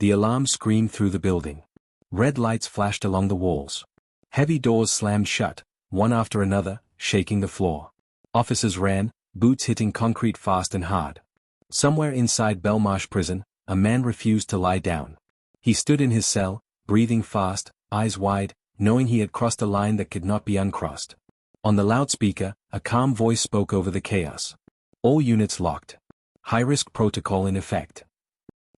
The alarm screamed through the building. Red lights flashed along the walls. Heavy doors slammed shut, one after another, shaking the floor. Officers ran, boots hitting concrete fast and hard. Somewhere inside Belmarsh Prison, a man refused to lie down. He stood in his cell, breathing fast, eyes wide, knowing he had crossed a line that could not be uncrossed. On the loudspeaker, a calm voice spoke over the chaos. All units locked. High-risk protocol in effect.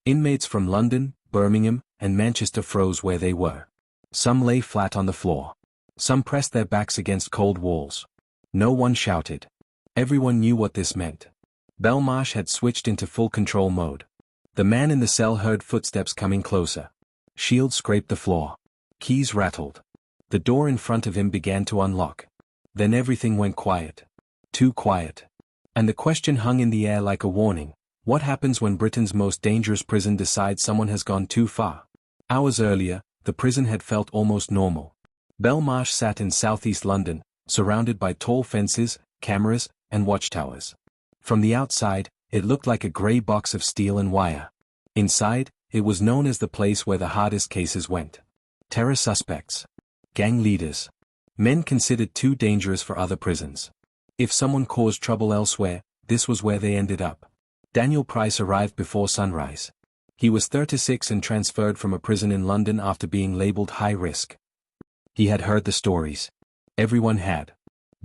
Inmates from London, Birmingham, and Manchester froze where they were. Some lay flat on the floor. Some pressed their backs against cold walls. No one shouted. Everyone knew what this meant. Belmarsh had switched into full control mode. The man in the cell heard footsteps coming closer. Shields scraped the floor. Keys rattled. The door in front of him began to unlock. Then everything went quiet. Too quiet. And the question hung in the air like a warning. What happens when Britain's most dangerous prison decides someone has gone too far? Hours earlier, the prison had felt almost normal. Belmarsh sat in southeast London, surrounded by tall fences, cameras, and watchtowers. From the outside, it looked like a grey box of steel and wire. Inside, it was known as the place where the hardest cases went. Terror suspects. Gang leaders. Men considered too dangerous for other prisons. If someone caused trouble elsewhere, this was where they ended up. Daniel Price arrived before sunrise. He was 36 and transferred from a prison in London after being labelled high risk. He had heard the stories. Everyone had.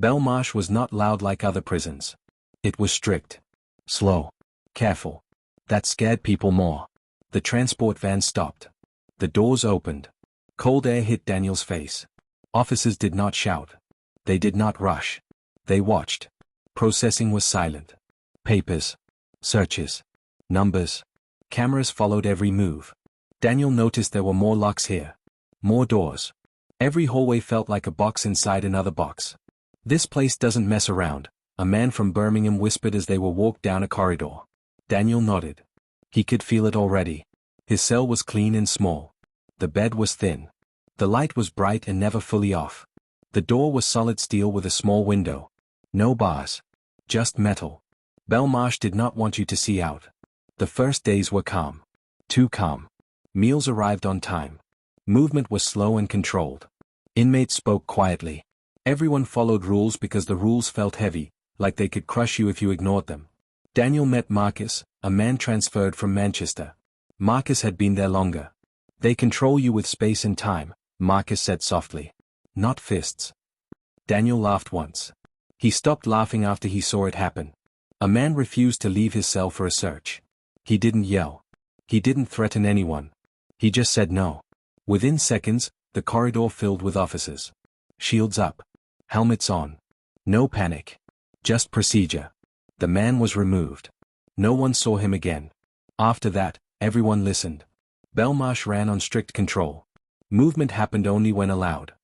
Belmarsh was not loud like other prisons. It was strict. Slow. Careful. That scared people more. The transport van stopped. The doors opened. Cold air hit Daniel's face. Officers did not shout. They did not rush. They watched. Processing was silent. Papers. Searches. Numbers. Cameras followed every move. Daniel noticed there were more locks here. More doors. Every hallway felt like a box inside another box. This place doesn't mess around, a man from Birmingham whispered as they were walked down a corridor. Daniel nodded. He could feel it already. His cell was clean and small. The bed was thin. The light was bright and never fully off. The door was solid steel with a small window. No bars. Just metal. Belmarsh did not want you to see out. The first days were calm. Too calm. Meals arrived on time. Movement was slow and controlled. Inmates spoke quietly. Everyone followed rules because the rules felt heavy, like they could crush you if you ignored them. Daniel met Marcus, a man transferred from Manchester. Marcus had been there longer. They control you with space and time, Marcus said softly. Not fists. Daniel laughed once. He stopped laughing after he saw it happen. A man refused to leave his cell for a search. He didn't yell. He didn't threaten anyone. He just said no. Within seconds, the corridor filled with officers. Shields up. Helmets on. No panic. Just procedure. The man was removed. No one saw him again. After that, everyone listened. Belmarsh ran on strict control. Movement happened only when allowed.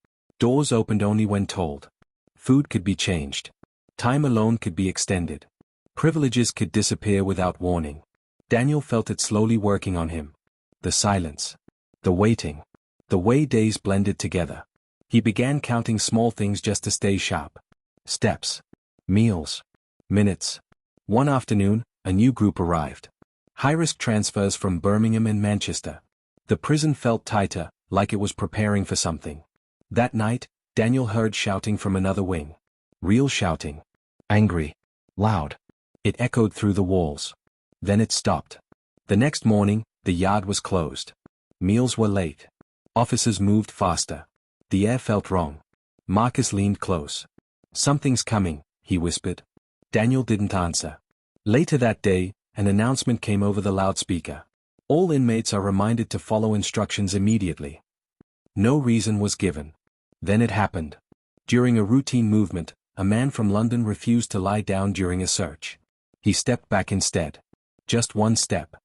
Doors opened only when told. Food could be changed. Time alone could be extended. Privileges could disappear without warning. Daniel felt it slowly working on him. The silence. The waiting. The way days blended together. He began counting small things just to stay sharp. Steps. Meals. Minutes. One afternoon, a new group arrived. High-risk transfers from Birmingham and Manchester. The prison felt tighter, like it was preparing for something. That night, Daniel heard shouting from another wing. Real shouting. Angry. Loud. It echoed through the walls. Then it stopped. The next morning, the yard was closed. Meals were late. Officers moved faster. The air felt wrong. Marcus leaned close. Something's coming, he whispered. Daniel didn't answer. Later that day, an announcement came over the loudspeaker. All inmates are reminded to follow instructions immediately. No reason was given. Then it happened. During a routine movement, a man from London refused to lie down during a search. He stepped back instead. Just one step.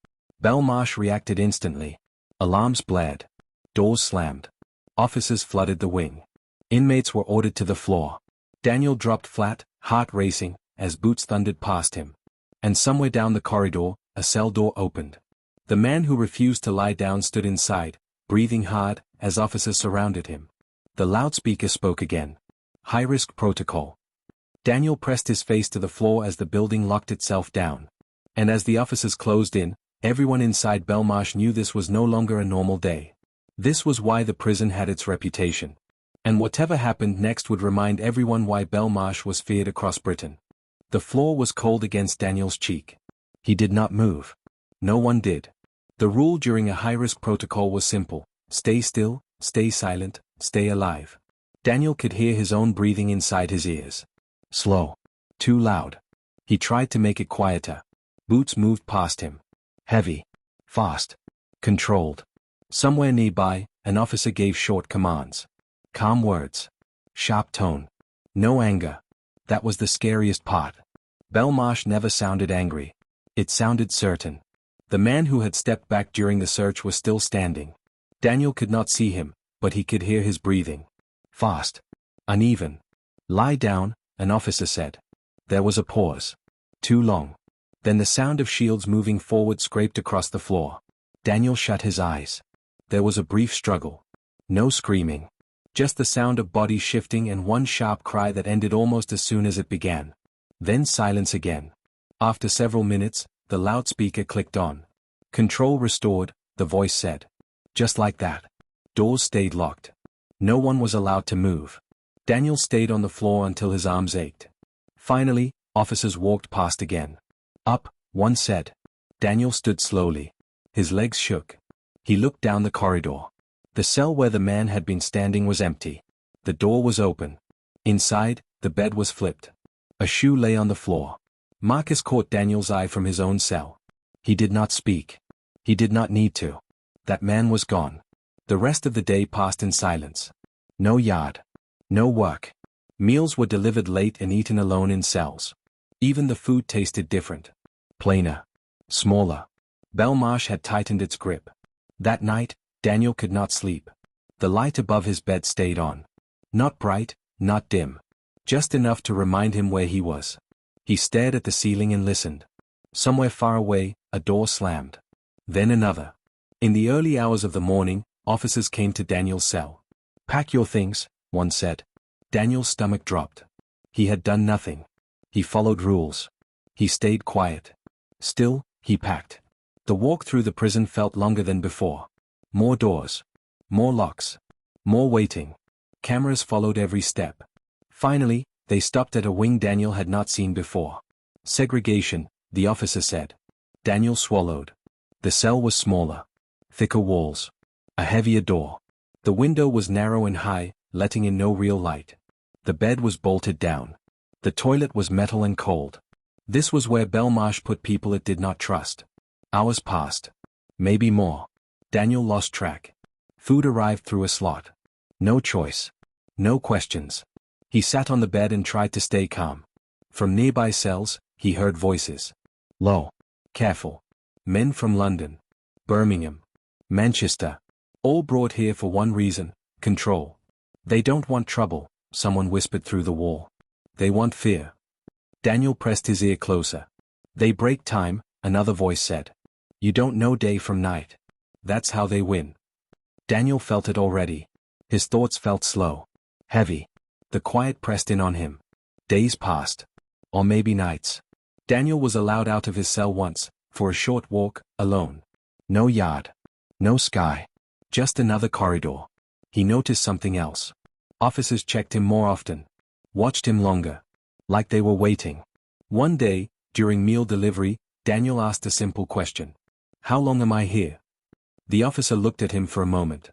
Belmarsh reacted instantly. Alarms blared. Doors slammed. Officers flooded the wing. Inmates were ordered to the floor. Daniel dropped flat, heart racing, as boots thundered past him. And somewhere down the corridor, a cell door opened. The man who refused to lie down stood inside, breathing hard, as officers surrounded him. The loudspeaker spoke again. High-risk protocol. Daniel pressed his face to the floor as the building locked itself down. And as the officers closed in, Everyone inside Belmarsh knew this was no longer a normal day. This was why the prison had its reputation. And whatever happened next would remind everyone why Belmarsh was feared across Britain. The floor was cold against Daniel's cheek. He did not move. No one did. The rule during a high-risk protocol was simple: stay still, stay silent, stay alive. Daniel could hear his own breathing inside his ears. Slow. Too loud. He tried to make it quieter. Boots moved past him. Heavy. Fast. Controlled. Somewhere nearby, an officer gave short commands. Calm words. Sharp tone. No anger. That was the scariest part. Belmarsh never sounded angry. It sounded certain. The man who had stepped back during the search was still standing. Daniel could not see him, but he could hear his breathing. Fast. Uneven. Lie down, an officer said. There was a pause. Too long. Then the sound of shields moving forward scraped across the floor. Daniel shut his eyes. There was a brief struggle. No screaming. Just the sound of bodies shifting and one sharp cry that ended almost as soon as it began. Then silence again. After several minutes, the loudspeaker clicked on. Control restored, the voice said. Just like that. Doors stayed locked. No one was allowed to move. Daniel stayed on the floor until his arms ached. Finally, officers walked past again. Up, one said. Daniel stood slowly. His legs shook. He looked down the corridor. The cell where the man had been standing was empty. The door was open. Inside, the bed was flipped. A shoe lay on the floor. Marcus caught Daniel's eye from his own cell. He did not speak. He did not need to. That man was gone. The rest of the day passed in silence. No yard. No work. Meals were delivered late and eaten alone in cells. Even the food tasted different. Plainer. Smaller. Belmarsh had tightened its grip. That night, Daniel could not sleep. The light above his bed stayed on. Not bright, not dim. Just enough to remind him where he was. He stared at the ceiling and listened. Somewhere far away, a door slammed. Then another. In the early hours of the morning, officers came to Daniel's cell. "Pack your things," one said. Daniel's stomach dropped. He had done nothing. He followed rules. He stayed quiet. Still, he packed. The walk through the prison felt longer than before. More doors. More locks. More waiting. Cameras followed every step. Finally, they stopped at a wing Daniel had not seen before. Segregation, the officer said. Daniel swallowed. The cell was smaller. Thicker walls. A heavier door. The window was narrow and high, letting in no real light. The bed was bolted down. The toilet was metal and cold. This was where Belmarsh put people it did not trust. Hours passed. Maybe more. Daniel lost track. Food arrived through a slot. No choice. No questions. He sat on the bed and tried to stay calm. From nearby cells, he heard voices. Low. Careful. Men from London. Birmingham. Manchester. All brought here for one reason: control. They don't want trouble, someone whispered through the wall. They want fear. Daniel pressed his ear closer. They break time, another voice said. You don't know day from night. That's how they win. Daniel felt it already. His thoughts felt slow. Heavy. The quiet pressed in on him. Days passed. Or maybe nights. Daniel was allowed out of his cell once, for a short walk, alone. No yard. No sky. Just another corridor. He noticed something else. Officers checked him more often. Watched him longer. Like they were waiting. One day, during meal delivery, Daniel asked a simple question. How long am I here? The officer looked at him for a moment.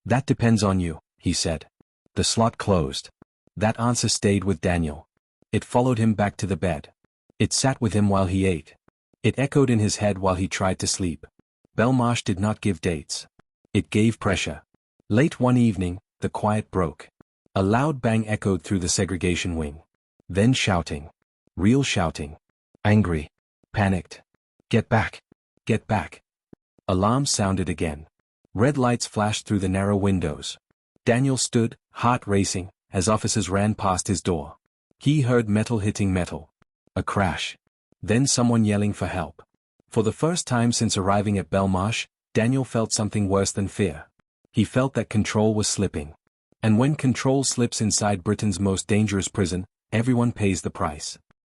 That depends on you, he said. The slot closed. That answer stayed with Daniel. It followed him back to the bed. It sat with him while he ate. It echoed in his head while he tried to sleep. Belmarsh did not give dates. It gave pressure. Late one evening, the quiet broke. A loud bang echoed through the segregation wing. Then shouting. Real shouting. Angry. Panicked. Get back. Get back. Alarms sounded again. Red lights flashed through the narrow windows. Daniel stood, heart racing, as officers ran past his door. He heard metal hitting metal. A crash. Then someone yelling for help. For the first time since arriving at Belmarsh, Daniel felt something worse than fear. He felt that control was slipping. And when control slips inside Britain's most dangerous prison, everyone pays the price.